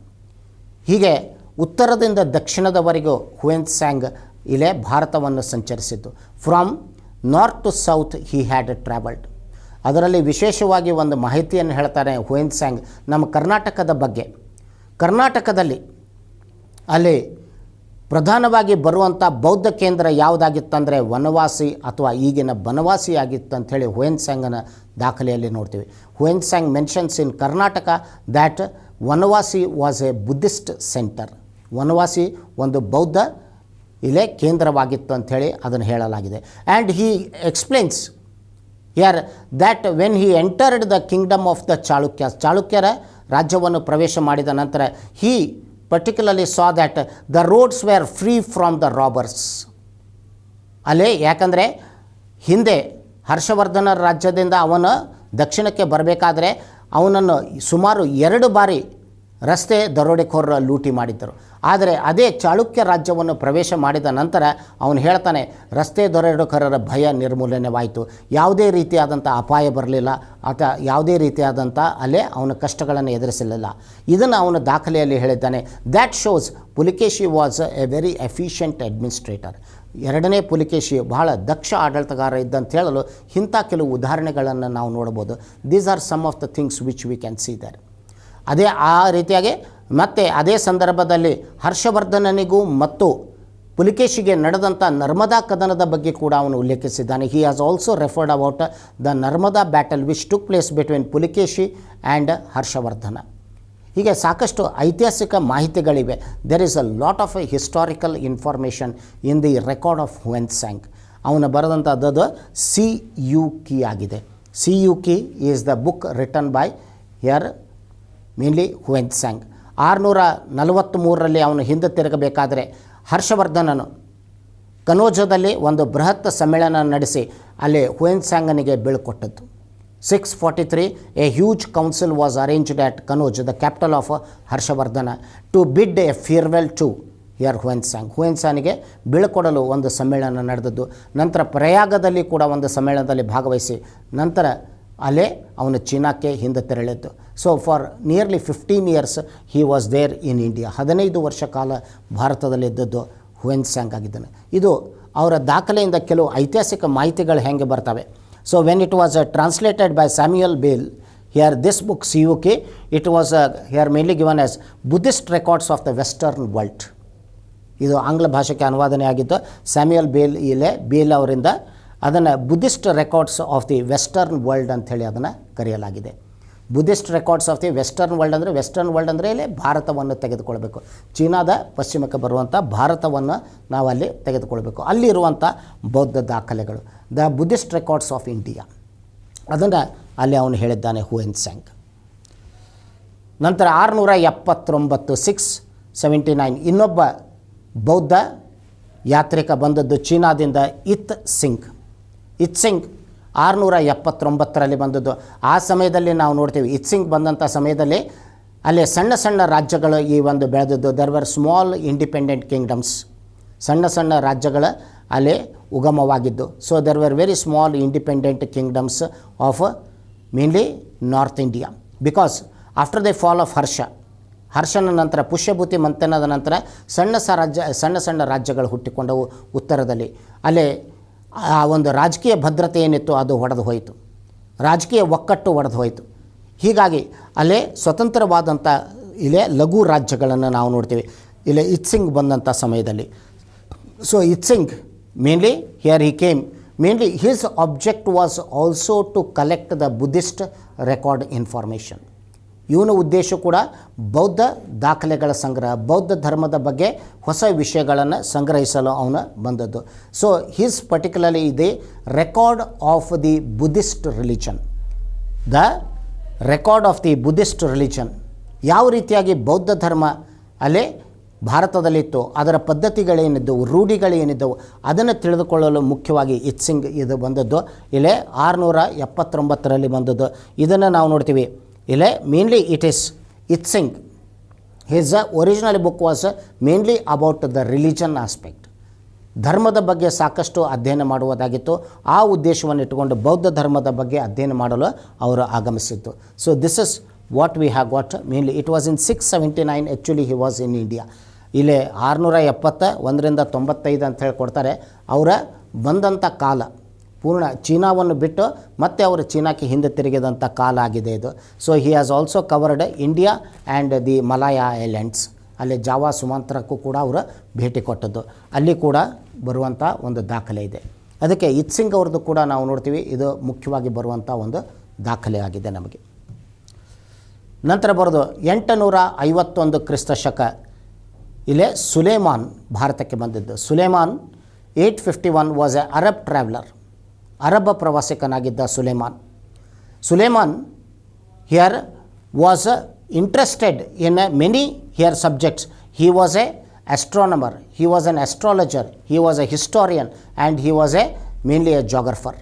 ಹೀಗೆ ಉತ್ತರದಿಂದ ದಕ್ಷಿಣದವರೆಗೂ ಹುಯೆನ್ ಇಲ್ಲೇ ಭಾರತವನ್ನು ಸಂಚರಿಸಿದ್ದು. From north to south he had travelled. ಅದರಲ್ಲಿ ವಿಶೇಷವಾಗಿ ಒಂದು ಮಾಹಿತಿಯನ್ನು ಹೇಳ್ತಾರೆ ಹುಯೆನ್ ನಮ್ಮ ಕರ್ನಾಟಕದ ಬಗ್ಗೆ. ಕರ್ನಾಟಕದಲ್ಲಿ ಅಲ್ಲಿ ಪ್ರಧಾನವಾಗಿ ಬರುವಂಥ ಬೌದ್ಧ ಕೇಂದ್ರ ಯಾವುದಾಗಿತ್ತಂದರೆ ವನವಾಸಿ ಅಥವಾ ಈಗಿನ ಬನವಾಸಿ ಆಗಿತ್ತು ಅಂಥೇಳಿ ಹುಯೆನ್ ದಾಖಲೆಯಲ್ಲಿ ನೋಡ್ತೀವಿ. Hiuen mentions in Karnataka that Vanavasi was a Buddhist centre. Vanavasi ಒಂದು ಬೌದ್ಧ ಇಲ್ಲೇ ಕೇಂದ್ರವಾಗಿತ್ತು ಅಂಥೇಳಿ ಅದನ್ನು ಹೇಳಲಾಗಿದೆ. And he explains here that when he entered the kingdom of the ಚಾಳುಕ್ಯರ ರಾಜ್ಯವನ್ನು ಪ್ರವೇಶ ಮಾಡಿದ ನಂತರ he particularly saw that the roads were free from the robbers. ಅಲ್ಲೇ ಯಾಕಂದರೆ ಹಿಂದೆ ಹರ್ಷವರ್ಧನ ರಾಜ್ಯದಿಂದ ಅವನು ದಕ್ಷಿಣಕ್ಕೆ ಬರಬೇಕಾದ್ರೆ ಅವನನ್ನು ಸುಮಾರು 2 ಬಾರಿ ರಸ್ತೆ ದರೋಡೆಕೋರರು ಲೂಟಿ ಮಾಡಿದ್ದರು. ಆದರೆ ಅದೇ ಚಾಳುಕ್ಯ ರಾಜ್ಯವನ್ನು ಪ್ರವೇಶ ಮಾಡಿದ ನಂತರ ಅವನು ಹೇಳ್ತಾನೆ, ರಸ್ತೆ ದರೋಡೆಕೋರರ ಭಯ ನಿರ್ಮೂಲನೆವಾಯಿತು, ಯಾವುದೇ ರೀತಿಯಾದಂಥ ಅಪಾಯ ಬರಲಿಲ್ಲ ಅಥವಾ ಯಾವುದೇ ರೀತಿಯಾದಂಥ ಅಲ್ಲೇ ಅವನ ಕಷ್ಟಗಳನ್ನು ಎದುರಿಸಲಿಲ್ಲ. ಇದನ್ನು ಅವನ ದಾಖಲೆಯಲ್ಲಿ ಹೇಳಿದ್ದಾನೆ. That shows Pulakeshi was A very efficient administrator. ಎರಡನೇ ಪುಲಿಕೇಶಿ ಬಹಳ ದಕ್ಷ ಆಡಳಿತಗಾರ ಇದ್ದಂತ ಹೇಳಲು ಇಂಥ ಕೆಲವು ಉದಾಹರಣೆಗಳನ್ನು ನಾವು ನೋಡ್ಬೋದು. These are some of the things which we can see there. ಅದೇ ಆ ರೀತಿಯಾಗಿ ಮತ್ತು ಅದೇ ಸಂದರ್ಭದಲ್ಲಿ ಹರ್ಷವರ್ಧನನಿಗೂ ಮತ್ತು ಪುಲಿಕೇಶಿಗೆ ನಡೆದಂಥ ನರ್ಮದಾ ಕದನದ ಬಗ್ಗೆ ಕೂಡ ಅವನು ಉಲ್ಲೇಖಿಸಿದ್ದಾನೆ. He has also referred about the Narmada battle which took place between Pulakeshi and Harshavardhana. ಹೀಗೆ ಸಾಕಷ್ಟು ಐತಿಹಾಸಿಕ ಮಾಹಿತಿಗಳಿವೆ. There is a lot of historical information in the record of Hiuen ಅವನು ಬರೆದಂಥದ್ದು CUK ಆಗಿದೆ. CUK is the book written by here mainly Hiuen 643ರಲ್ಲಿ ಅವನು ಹಿಂದೆ ತಿರುಗಬೇಕಾದರೆ ಹರ್ಷವರ್ಧನನು ಕನೋಜದಲ್ಲಿ ಒಂದು ಬೃಹತ್ ಸಮ್ಮೇಳನ ನಡೆಸಿ ಅಲ್ಲಿ ಹುಯೆನ್ ಬೀಳ್ಕೊಟ್ಟದ್ದು. 643 a huge council was arranged at Kannauj, the capital of Harshavardhana, to bid a farewell to here Hiuen ಬೀಳ್ಕೊಡಲು ಒಂದು ಸಮ್ಮೇಳನ ನಡೆದದ್ದು. ನಂತರ ಪ್ರಯಾಗದಲ್ಲಿ ಕೂಡ ಒಂದು ಸಮ್ಮೇಳನದಲ್ಲಿ ಭಾಗವಹಿಸಿ ನಂತರ ಅಲ್ಲೇ ಅವನು ಚೀನಾಕ್ಕೆ ಹಿಂದೆ ತೆರಳಿದ್ದು. So for nearly 15 years he was there in India. 15 ವರ್ಷ ಕಾಲ ಭಾರತದಲ್ಲಿದ್ದದ್ದು ಹುಯೆನ್ ಆಗಿದ್ದಾನೆ. ಇದು ಅವರ ದಾಖಲೆಯಿಂದ ಕೆಲವು ಐತಿಹಾಸಿಕ ಮಾಹಿತಿಗಳು ಹೆಂಗೆ ಬರ್ತವೆ. So when it was translated by Samuel Beal here this book CUK, it was here mainly given as Buddhist records of the western world. ಇದು ಆಂಗ್ಲ ಭಾಷೆಗೆ ಅನುವಾದನೆ ಆಗಿದ್ದು ಸ್ಯಾಮ್ಯುಯಲ್ ಬೇಲ್ ಅವರಿಂದ ಅದನ್ನು Buddhist records of the western world ಅಂಥೇಳಿ ಅದನ್ನು ಕರೆಯಲಾಗಿದೆ. Buddhist records of the western world ಅಂದರೆ ಇಲ್ಲಿ ಭಾರತವನ್ನು ತೆಗೆದುಕೊಳ್ಬೇಕು. ಚೀನಾದ ಪಶ್ಚಿಮಕ್ಕೆ ಬರುವಂಥ ಭಾರತವನ್ನು ನಾವು ಅಲ್ಲಿ ತೆಗೆದುಕೊಳ್ಬೇಕು. ಅಲ್ಲಿರುವಂಥ ಬೌದ್ಧ ದಾಖಲೆಗಳು, the Buddhist records of India, ಅದನ್ನು ಅಲ್ಲಿ ಅವನು ಹೇಳಿದ್ದಾನೆ ಹುಯೆನ್ ನಂತರ 679 679 ಇನ್ನೊಬ್ಬ ಬೌದ್ಧ ಯಾತ್ರಿಕ ಬಂದದ್ದು ಚೀನಾದಿಂದ ಇತ್ ಸಿಂಗ್ 679ರಲ್ಲಿ ಬಂದದ್ದು. ಆ ಸಮಯದಲ್ಲಿ ನಾವು ನೋಡ್ತೀವಿ ಇತ್ಸಿಂಗ್ ಬಂದಂಥ ಸಮಯದಲ್ಲಿ ಅಲ್ಲಿ ಸಣ್ಣ ಸಣ್ಣ ರಾಜ್ಯಗಳು ಈ ಒಂದು ಬೆಳೆದದ್ದು. There were small independent kingdoms, ಸಣ್ಣ ರಾಜ್ಯಗಳ ಅಲ್ಲಿ ಉಗಮವಾಗಿದ್ದು. So there were very small independent kingdoms of mainly north India. Because after the fall of ಹರ್ಷನ ನಂತರ ಪುಷ್ಯಭೂತಿ ಮಂಥನದ ನಂತರ ಸಣ್ಣ ರಾಜ್ಯಗಳು ಹುಟ್ಟಿಕೊಂಡವು ಉತ್ತರದಲ್ಲಿ. ಅಲ್ಲೇ ಆ ಒಂದು ರಾಜಕೀಯ ಭದ್ರತೆ ಏನಿತ್ತು ಅದು ಒಡೆದು ಹೋಯಿತು, ರಾಜಕೀಯ ಒಕ್ಕಟ್ಟು ಒಡೆದು ಹೋಯಿತು. ಹೀಗಾಗಿ ಅಲ್ಲೇ ಸ್ವತಂತ್ರವಾದಂಥ ಇಲ್ಲೇ ಲಘು ರಾಜ್ಯಗಳನ್ನು ನಾವು ನೋಡ್ತೀವಿ ಇಲ್ಲೇ ಇತ್ಸಿಂಗ್ ಬಂದಂಥ ಸಮಯದಲ್ಲಿ. So Itsing mainly here he came, mainly his object was also to collect the Buddhist record information. ಇವನ ಉದ್ದೇಶ ಕೂಡ ಬೌದ್ಧ ದಾಖಲೆಗಳ ಸಂಗ್ರಹ, ಬೌದ್ಧ ಧರ್ಮದ ಬಗ್ಗೆ ಹೊಸ ವಿಷಯಗಳನ್ನು ಸಂಗ್ರಹಿಸಲು ಅವನು ಬಂದದ್ದು. So his particularly the record of the Buddhist religion, the record of the Buddhist religion, ಯಾವ ರೀತಿಯಾಗಿ ಬೌದ್ಧ ಧರ್ಮ ಅಲ್ಲೇ ಭಾರತದಲ್ಲಿತ್ತು, ಅದರ ಪದ್ಧತಿಗಳೇನಿದ್ದವು, ರೂಢಿಗಳೇನಿದ್ದವು ಅದನ್ನು ತಿಳಿದುಕೊಳ್ಳಲು ಮುಖ್ಯವಾಗಿ ಇತ್ಸಿಂಗ್ ಇದು ಬಂದದ್ದು. ಇಲ್ಲೇ 679ರಲ್ಲಿ ಬಂದದ್ದು. ಇದನ್ನು ನಾವು ನೋಡ್ತೀವಿ. ಇಲ್ಲೇ mainly it is Itsing his original book was mainly about the religion aspect. ಧರ್ಮದ ಬಗ್ಗೆ ಸಾಕಷ್ಟು ಅಧ್ಯಯನ ಮಾಡುವುದಾಗಿತ್ತು. ಆ ಉದ್ದೇಶವನ್ನು ಇಟ್ಟುಕೊಂಡು ಬೌದ್ಧ ಧರ್ಮದ ಬಗ್ಗೆ ಅಧ್ಯಯನ ಮಾಡಲು ಅವರು ಆಗಮಿಸಿತ್ತು. So this is what we have got mainly. It was in 679 actually he was in India. ಇಲ್ಲಿ 671 95 ಅಂತ ಹೇಳಿ ಕೊಡ್ತಾರೆ. ಅವರ ಬಂದಂಥ ಕಾಲ ಪೂರ್ಣ ಚೀನಾವನ್ನು ಬಿಟ್ಟು ಮತ್ತೆ ಅವರು ಚೀನಾಕ್ಕೆ ಹಿಂದೆ ತಿರುಗಿದಂಥ ಕಾಲ ಆಗಿದೆ ಇದು. So he has also covered India and the Malaya islands. ಅಲ್ಲಿ ಜಾವಾ ಸುಮಾಂತರಕ್ಕೂ ಕೂಡ ಅವರು ಭೇಟಿ ಕೊಟ್ಟದ್ದು, ಅಲ್ಲಿ ಕೂಡ ಬರುವಂಥ ಒಂದು ದಾಖಲೆ ಇದೆ. ಅದಕ್ಕೆ ಇತ್ಸಿಂಗ್ ಅವ್ರದ್ದು ಕೂಡ ನಾವು ನೋಡ್ತೀವಿ, ಇದು ಮುಖ್ಯವಾಗಿ ಬರುವಂಥ ಒಂದು ದಾಖಲೆ ಆಗಿದೆ ನಮಗೆ. ನಂತರ ಬರೋದು 851 ಕ್ರಿಸ್ತ ಶಕ. ಇಲ್ಲೇ ಸುಲೇಮಾನ್ ಭಾರತಕ್ಕೆ ಬಂದಿದ್ದು. Sulaiman 851 was a Arab traveller. Arab ಪ್ರವಾಸಿಕನಾಗಿದ್ದ Sulaiman. Sulaiman here was interested in many here subjects. He was a astronomer, he was an astrologer, he was a historian and he was a mainly a geographer.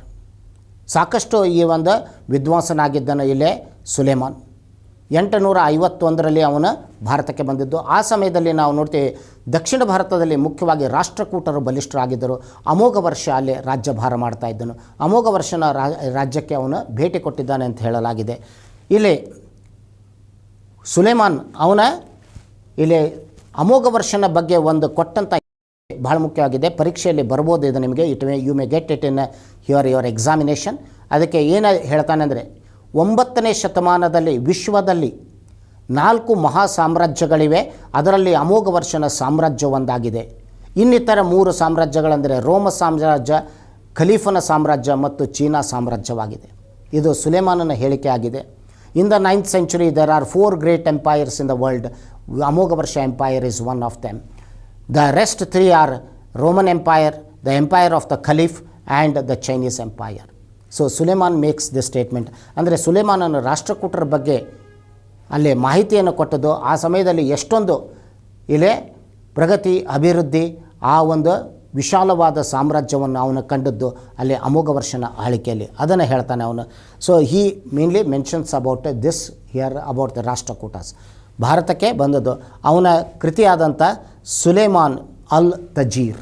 ಸಾಕಷ್ಟು ಈ ಒಂದು ವಿದ್ವಾಂಸನಾಗಿದ್ದನು ಇಲ್ಲೇ Soleimani. 851 ಅವನು ಭಾರತಕ್ಕೆ ಬಂದಿದ್ದು. ಆ ಸಮಯದಲ್ಲಿ ನಾವು ನೋಡ್ತೀವಿ ದಕ್ಷಿಣ ಭಾರತದಲ್ಲಿ ಮುಖ್ಯವಾಗಿ ರಾಷ್ಟ್ರಕೂಟರು ಬಲಿಷ್ಠರಾಗಿದ್ದರು. ಅಮೋಘ ವರ್ಷ ಅಲ್ಲಿ ರಾಜ್ಯಭಾರ ಮಾಡ್ತಾ ಇದ್ದನು. ಅಮೋಘ ವರ್ಷನ ರಾಜ್ಯಕ್ಕೆ ಅವನು ಭೇಟಿ ಕೊಟ್ಟಿದ್ದಾನೆ ಅಂತ ಹೇಳಲಾಗಿದೆ. ಇಲ್ಲಿ ಸುಲೇಮಾನ್ ಅವನ ಇಲ್ಲಿ ಅಮೋಘ ವರ್ಷನ ಬಗ್ಗೆ ಒಂದು ಕೊಟ್ಟಂಥ ಭಾಳ ಮುಖ್ಯವಾಗಿದೆ. ಪರೀಕ್ಷೆಯಲ್ಲಿ ಬರ್ಬೋದು ಇದು ನಿಮಗೆ. You may get it in your examination. ಅದಕ್ಕೆ ಏನು ಹೇಳ್ತಾನೆ ಅಂದರೆ 9ನೇ ಶತಮಾನದಲ್ಲಿ ವಿಶ್ವದಲ್ಲಿ 4 ಮಹಾ ಸಾಮ್ರಾಜ್ಯಗಳಿವೆ. ಅದರಲ್ಲಿ ಅಮೋಘ ವರ್ಷನ ಸಾಮ್ರಾಜ್ಯ ಒಂದಾಗಿದೆ. ಇನ್ನಿತರ 3 ಸಾಮ್ರಾಜ್ಯಗಳೆಂದರೆ ರೋಮ ಸಾಮ್ರಾಜ್ಯ, ಖಲೀಫನ ಸಾಮ್ರಾಜ್ಯ ಮತ್ತು ಚೀನಾ ಸಾಮ್ರಾಜ್ಯವಾಗಿದೆ. ಇದು ಸುಲೇಮಾನನ ಹೇಳಿಕೆ ಆಗಿದೆ. In the 9th century, there are 4 great empires in the world. Amoghavrsha Empire is one of them. The rest 3 are Roman Empire, the Empire of the Caliph, and the Chinese Empire. So Suleiman makes this statement. ಅಂದರೆ ಸುಲೇಮಾನನ ರಾಷ್ಟ್ರಕೂಟರ ಬಗ್ಗೆ ಅಲ್ಲಿ ಮಾಹಿತಿಯನ್ನು ಕೊಟ್ಟದ್ದು. ಆ ಸಮಯದಲ್ಲಿ ಎಷ್ಟೊಂದು ಇಲ್ಲೇ ಪ್ರಗತಿ, ಅಭಿವೃದ್ಧಿ, ಆ ಒಂದು ವಿಶಾಲವಾದ ಸಾಮ್ರಾಜ್ಯವನ್ನು ಅವನು ಕಂಡದ್ದು ಅಲ್ಲಿ ಅಮೋಘ ವರ್ಷನ ಆಳಿಕೆಯಲ್ಲಿ. ಅದನ್ನು ಹೇಳ್ತಾನೆ ಅವನು. So he mainly mentions about this here about the Rashtrakutas. ಭಾರತಕ್ಕೆ ಬಂದದ್ದು ಅವನ ಕೃತಿಯಾದಂಥ ಸುಲೇಮಾನ್ ಅಲ್ ತಜೀರ್,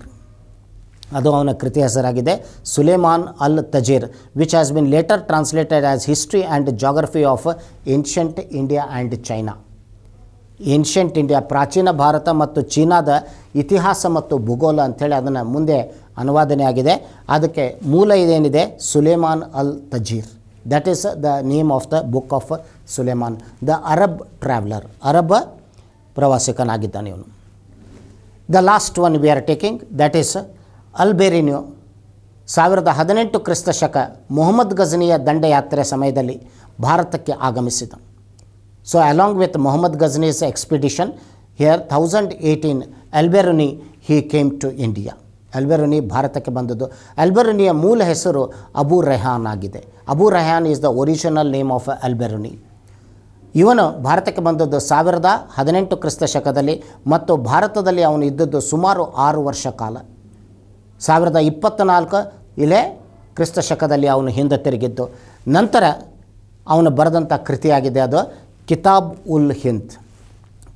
ಅದು ಅವನ ಕೃತಿ ಹೆಸರಾಗಿದೆ. Sulaiman al Tajir which has been later translated as history and geography of ancient India and China. Ancient India, ಪ್ರಾಚೀನ ಭಾರತ ಮತ್ತು ಚೀನಾದ ಇತಿಹಾಸ ಮತ್ತು ಭೂಗೋಳ ಅಂಥೇಳಿ ಅದನ್ನು ಮುಂದೆ ಅನುವಾದನೆ ಆಗಿದೆ. ಅದಕ್ಕೆ ಮೂಲ ಇದೇನಿದೆ Sulaiman al Tajir. That is the name of the book of Sulaiman, the Arab traveller. Arab ಪ್ರವಾಸಿಕನಾಗಿದ್ದಾನೆ ಇವನು. The last one we are taking that is Alberuni. 1018 ಕ್ರಿಸ್ತ ಶಕ ಮೊಹಮ್ಮದ್ ಗಜನಿಯ ದಂಡಯಾತ್ರೆ ಸಮಯದಲ್ಲಿ ಭಾರತಕ್ಕೆ ಆಗಮಿಸಿದ. So along with Muhammad Ghazni's expedition here 1018 Al-Biruni he came to India. Al-Biruni ಭಾರತಕ್ಕೆ ಬಂದದ್ದು. ಅಲ್ಬೆರುನಿಯ ಮೂಲ ಹೆಸರು ಅಬು ರೆಹಾನ್ ಆಗಿದೆ. Abu Rehan is the original name of Alberuni. ಇವನು ಭಾರತಕ್ಕೆ ಬಂದದ್ದು 1018 ಕ್ರಿಸ್ತ ಶಕದಲ್ಲಿ ಮತ್ತು ಭಾರತದಲ್ಲಿ ಅವನು ಇದ್ದದ್ದು ಸುಮಾರು 6 ವರ್ಷ ಕಾಲ. 1024 ಇಲ್ಲೇ ಕ್ರಿಸ್ತ ಶಕದಲ್ಲಿ ಅವನು ಹಿಂದೆ ತಿರುಗಿದ್ದು. ನಂತರ ಅವನು ಬರೆದಂಥ ಕೃತಿಯಾಗಿದೆ ಅದು Kitab ul Hind.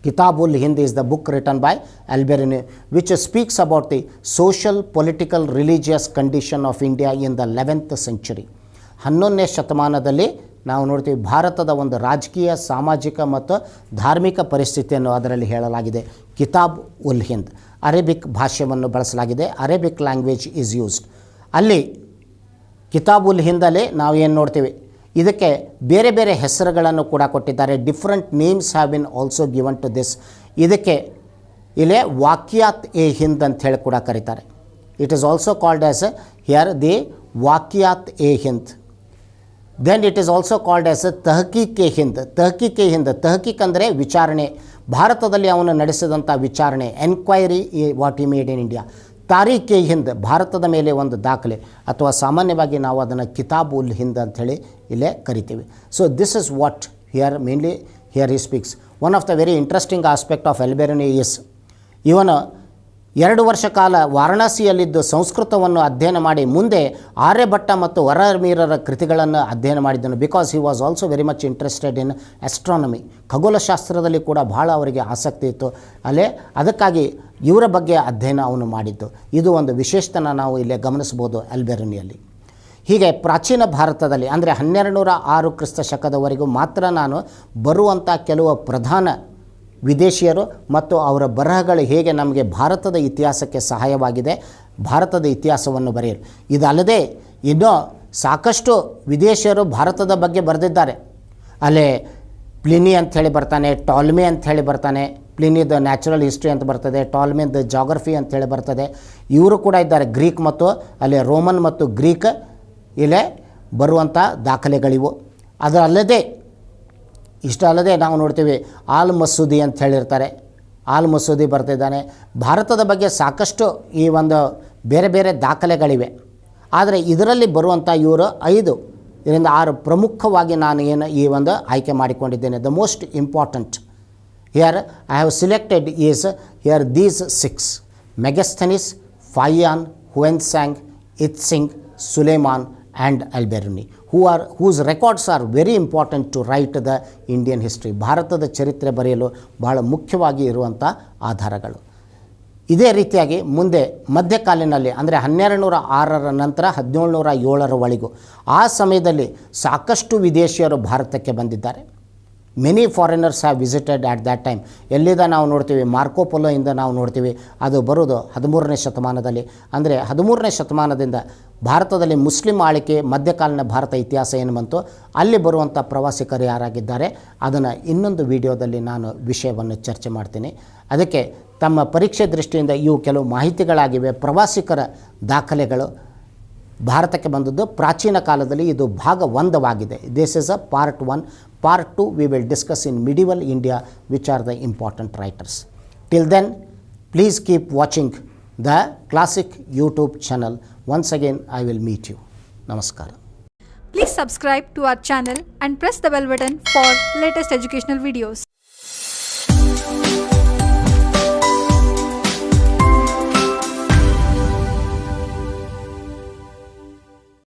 Kitab ul Hind is the book written by Alberuni which speaks about the social, political, religious condition of India in the 11th century. 11ನೇ ಶತಮಾನದಲ್ಲಿ ನಾವು ನೋಡ್ತೀವಿ ಭಾರತದ ಒಂದು ರಾಜಕೀಯ, ಸಾಮಾಜಿಕ ಮತ್ತು ಧಾರ್ಮಿಕ ಪರಿಸ್ಥಿತಿಯನ್ನು ಅದರಲ್ಲಿ ಹೇಳಲಾಗಿದೆ. ಕಿತಾಬ್ ಉಲ್ ಹಿಂದ್. ಅರೇಬಿಕ್ ಭಾಷೆಯನ್ನು ಬಳಸಲಾಗಿದೆ. Arabic language is used. ಅಲ್ಲಿ ಕಿತಾಬ್ ಉಲ್ ಹಿಂದಲ್ಲಿ ನಾವು ಏನು ನೋಡ್ತೀವಿ, ಇದಕ್ಕೆ ಬೇರೆ ಬೇರೆ ಹೆಸರುಗಳನ್ನು ಕೂಡ ಕೊಟ್ಟಿದ್ದಾರೆ. Different names have been also given to this. ಇದಕ್ಕೆ ಇಲ್ಲೇ ವಾಕ್ಯಾತ್ ಎ ಹಿಂದ್ ಅಂತ ಹೇಳಿ ಕೂಡ ಕರೀತಾರೆ. It is also called as here the Waqyat e Hind. Then it is also called as Tahqiq e Hind. Tahqiq e Hind, Tahqiq ಅಂದರೆ ವಿಚಾರಣೆ. ಭಾರತದಲ್ಲಿ ಅವನು ನಡೆಸಿದಂಥ ವಿಚಾರಣೆ, enquiry what he made in India. Tarikh e Hind, ಭಾರತದ ಮೇಲೆ ಒಂದು ದಾಖಲೆ, ಅಥವಾ ಸಾಮಾನ್ಯವಾಗಿ ನಾವು ಅದನ್ನು ಕಿತಾಬ್ ಉಲ್ ಹಿಂದ್ ಅಂಥೇಳಿ ಇಲ್ಲೇ ಕರಿತೀವಿ. So this is what here mainly here he speaks. One of the very interesting aspect of Alberuni is ಇವನು 2 ವರ್ಷ ಕಾಲ ವಾರಣಾಸಿಯಲ್ಲಿದ್ದು ಸಂಸ್ಕೃತವನ್ನು ಅಧ್ಯಯನ ಮಾಡಿ ಮುಂದೆ ಆರ್ಯಭಟ್ಟ ಮತ್ತು ವರಮೀರರ ಕೃತಿಗಳನ್ನು ಅಧ್ಯಯನ ಮಾಡಿದ್ದನು. Because he was also very much interested in astronomy. ಖಗೋಳಶಾಸ್ತ್ರದಲ್ಲಿ ಕೂಡ ಬಹಳ ಅವರಿಗೆ ಆಸಕ್ತಿ ಇತ್ತು. ಅದಕ್ಕಾಗಿ ಇವರ ಬಗ್ಗೆ ಅಧ್ಯಯನ ಅವನು ಮಾಡಿದ್ದು. ಇದು ಒಂದು ವಿಶೇಷತನ ನಾವು ಇಲ್ಲೇ ಗಮನಿಸ್ಬೋದು ಅಲ್ಬೆರನಿಯಲ್ಲಿ. ಹೀಗೆ ಪ್ರಾಚೀನ ಭಾರತದಲ್ಲಿ ಅಂದರೆ 1206 ಕ್ರಿಸ್ತ ಶಕದವರೆಗೂ ಮಾತ್ರ ನಾನು ಬರುವಂಥ ಕೆಲವು ಪ್ರಧಾನ ವಿದೇಶಿಯರು ಮತ್ತು ಅವರ ಬರಹಗಳು ಹೇಗೆ ನಮಗೆ ಭಾರತದ ಇತಿಹಾಸಕ್ಕೆ ಸಹಾಯವಾಗಿದೆ, ಭಾರತದ ಇತಿಹಾಸವನ್ನು ಬರೆಯಲು. ಇದಲ್ಲದೆ ಇನ್ನೂ ಸಾಕಷ್ಟು ವಿದೇಶಿಯರು ಭಾರತದ ಬಗ್ಗೆ ಬರೆದಿದ್ದಾರೆ. ಅಲ್ಲೇ ಪ್ಲಿನಿ ಅಂಥೇಳಿ ಬರ್ತಾನೆ, ಟಾಲ್ಮೆ ಅಂಥೇಳಿ ಬರ್ತಾನೆ. ಪ್ಲಿನಿದ ನ್ಯಾಚುರಲ್ ಹಿಸ್ಟ್ರಿ ಅಂತ ಬರ್ತದೆ, ಟಾಲ್ಮೆದ ಜಾಗ್ರಫಿ ಅಂಥೇಳಿ ಬರ್ತದೆ. ಇವರು ಕೂಡ ಇದ್ದಾರೆ. ಗ್ರೀಕ್ ಮತ್ತು ಅಲ್ಲೇ ರೋಮನ್ ಮತ್ತು ಗ್ರೀಕ್ ಇಲ್ಲೇ ಬರುವಂಥ ದಾಖಲೆಗಳಿವು. ಅದಲ್ಲದೆ ಇಷ್ಟು ಅಲ್ಲದೆ ನಾವು ನೋಡ್ತೀವಿ ಆಲ್ ಮಸೂದಿ ಅಂತ ಹೇಳಿರ್ತಾರೆ. ಆಲ್ ಮಸೂದಿ ಬರ್ತಿದ್ದಾನೆ. ಭಾರತದ ಬಗ್ಗೆ ಸಾಕಷ್ಟು ಈ ಒಂದು ಬೇರೆ ಬೇರೆ ದಾಖಲೆಗಳಿವೆ. ಆದರೆ ಇದರಲ್ಲಿ ಬರುವಂಥ ಇವರು 5 ಇದರಿಂದ 6 ಪ್ರಮುಖವಾಗಿ ನಾನು ಏನು ಈ ಒಂದು ಆಯ್ಕೆ ಮಾಡಿಕೊಂಡಿದ್ದೇನೆ. The most important here I have selected is here these 6: Megasthenes, Fahien, Hiuen Tsang, Itsing, Sulaiman and Alberuni, whose records are very important to write the Indian history. ಭಾರತದ ಚರಿತ್ರೆ ಬರೆಯಲು ಬಹಳ ಮುಖ್ಯವಾಗಿ ಇರುವಂಥ ಆಧಾರಗಳು. ಇದೇ ರೀತಿಯಾಗಿ ಮುಂದೆ ಮಧ್ಯಕಾಲಿನಲ್ಲಿ ಅಂದರೆ 1206 ನಂತರ 1707 ಆ ಸಮಯದಲ್ಲಿ ಸಾಕಷ್ಟು ವಿದೇಶಿಯರು ಭಾರತಕ್ಕೆ ಬಂದಿದ್ದಾರೆ. Many foreigners have visited at that time. ಎಲ್ಲಿಂದ ನಾವು ನೋಡ್ತೀವಿ, ಮಾರ್ಕೋ ಪೊಲೋಯಿಂದ ನಾವು ನೋಡ್ತೀವಿ. ಅದು ಬರೋದು 13ನೇ ಶತಮಾನದಲ್ಲಿ. ಅಂದರೆ 13ನೇ ಶತಮಾನದಿಂದ ಭಾರತದಲ್ಲಿ ಮುಸ್ಲಿಂ ಆಳ್ವಿಕೆ, ಮಧ್ಯಕಾಲೀನ ಭಾರತ ಇತಿಹಾಸ ಏನು ಬಂತು, ಅಲ್ಲಿ ಬರುವಂಥ ಪ್ರವಾಸಿಗರು ಯಾರಾಗಿದ್ದಾರೆ ಅದನ್ನು ಇನ್ನೊಂದು ವಿಡಿಯೋದಲ್ಲಿ ನಾನು ವಿಷಯವನ್ನು ಚರ್ಚೆ ಮಾಡ್ತೀನಿ. ಅದಕ್ಕೆ ತಮ್ಮ ಪರೀಕ್ಷೆ ದೃಷ್ಟಿಯಿಂದ ಇವು ಕೆಲವು ಮಾಹಿತಿಗಳಾಗಿವೆ. ಪ್ರವಾಸಿಗರ ದಾಖಲೆಗಳು ಭಾರತಕ್ಕೆ ಬಂದದ್ದು ಪ್ರಾಚೀನ ಕಾಲದಲ್ಲಿ. ಇದು ಭಾಗ 1 this is a part 1. Part 2 we will discuss in medieval India, which are the important writers. Till then, please keep watching the Classic YouTube channel. Once again, I will meet you. Namaskara. Please subscribe to our channel and press the bell button for latest educational videos.